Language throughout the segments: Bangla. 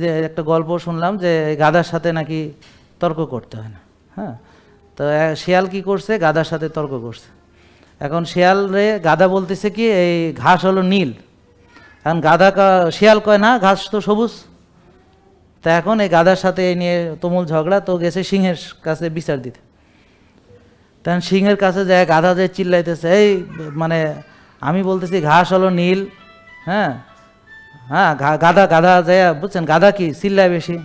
যে একটা গল্প শুনলাম যে গাধার সাথে নাকি তর্ক করতে হয় না। হ্যাঁ, তো শিয়াল কি করছে, গাধার সাথে তর্ক করছে। এখন শিয়াল রে গাধা বলতেছে কি এই ঘাস হলো নীল, এখন গাধা শিয়াল কয় না ঘাস তো সবুজ। তা এখন এই গাধার সাথে এই নিয়ে তুমুল ঝগড়া, তো গেছে সিংহের কাছে বিচার দিতে। তখন সিংহের কাছে যায় গাধা যে চিল্লাইতেছে, এই মানে আমি বলতেছি ঘাস হলো নীল, হ্যাঁ হ্যাঁ গাধা গাধা যায় বুঝছেন, গাধা কি চিল্লায় বেশি,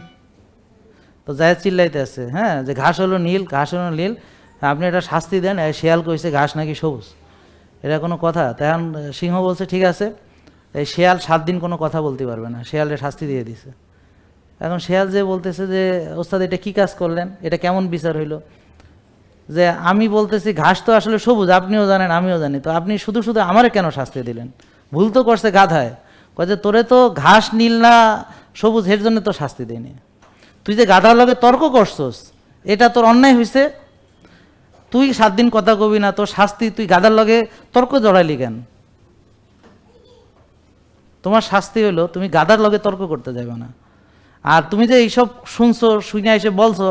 তো যায় চিল্লাইতে আছে, হ্যাঁ যে ঘাস হলো নীল, ঘাস হলো নীল, আপনি এটা শাস্তি দেন। শিয়াল কইছে ঘাস নাকি সবুজ, এটা কোনো কথা? তখন সিংহ বলছে ঠিক আছে, এই শিয়াল 7 দিন কোনো কথা বলতে পারবে না, শিয়ালের শাস্তি দিয়ে দিছে। এখন শিয়াল যে বলতেছে যে ওস্তাদ এটা কী কাজ করলেন, এটা কেমন বিচার হইল, যে আমি বলতেছি ঘাস তো আসলে সবুজ, আপনিও জানেন আমিও জানি, তো আপনি শুধু শুধু আমারে কেন শাস্তি দিলেন? ভুল তো করছে গাধায়, কয় যে তোরে তো ঘাস নীল না সবুজ এর জন্য তো শাস্তি দেয়নি, তুই যে গাধার লগে তর্ক করছস এটা তোর অন্যায় হয়েছে, তুই 7 দিন কথা কবি না, তোর শাস্তি, তুই গাধার লগে তর্ক জড়াইলি কেন? তোমার শাস্তি হইলো তুমি গাধার লগে তর্ক করতে যাবে না। আর তুমি যে এইসব শুনছো, শুনে এসে বলছো,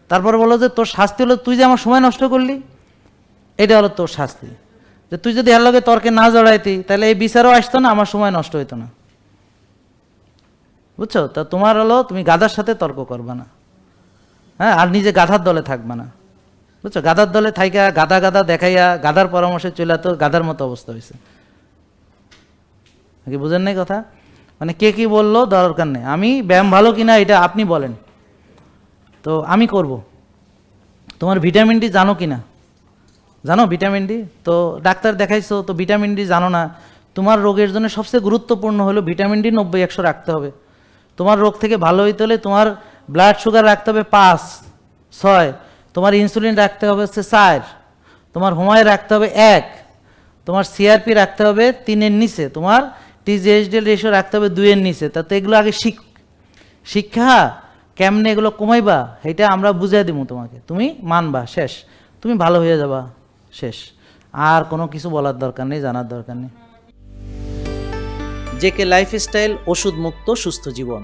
তারপরে বলো যে তোর শাস্তি হলো তুই যে আমার সময় নষ্ট করলি, এটা হলো তোর শাস্তি। যে তুই যদি এর লগে তর্কে না জড়াইতি তাহলে এই বিচারও আসতো না, আমার সময় নষ্ট হইতো না। বুঝছো? তা তোমার হলো তুমি গাধার সাথে তর্ক করবে না, হ্যাঁ, আর নিজে গাধার দলে থাকবে না। বুঝছো? গাধার দলে থাইকা গাধা গাধা দেখাইয়া গাধার পরামর্শে চলে তো গাধার মতো অবস্থা হয়েছে। কি বুঝেন নাই কথা? মানে কে কি বললো দরকার নেই, আমি ব্যায়াম ভালো কিনা এটা আপনি বলেন, তো আমি করব। তোমার ভিটামিন ডি জানো কিনা? জানো ভিটামিন ডি? তো ডাক্তার দেখাইছো, তো ভিটামিন ডি জানো না। তোমার রোগের জন্য সবচেয়ে গুরুত্বপূর্ণ হলো ভিটামিন ডি 90-100 রাখতে হবে। তোমার রোগ থেকে ভালো হইতে হলে তোমার ব্লাড সুগার রাখতে হবে 5-6, তোমার ইনসুলিন রাখতে হবে হচ্ছে 4, তোমার হোমায় রাখতে হবে 1, তোমার সিআরপি রাখতে হবে 3-এর নিচে, তোমার টিজিএইচডিএল রেশিও রাখতে হবে 2-এর নিচে। তাতে এগুলো আগে শিক্ষা কেমনে এগুলো কমাইবা এটা আমরা বুঝাই দিব তোমাকে, তুমি মানবা, শেষ, তুমি ভালো হয়ে যাবা, শেষ। আর কোনো কিছু বলার দরকার নেই, জানার দরকার নেই। জেকে লাইফস্টাইল, ওষুধ মুক্ত সুস্থ জীবন।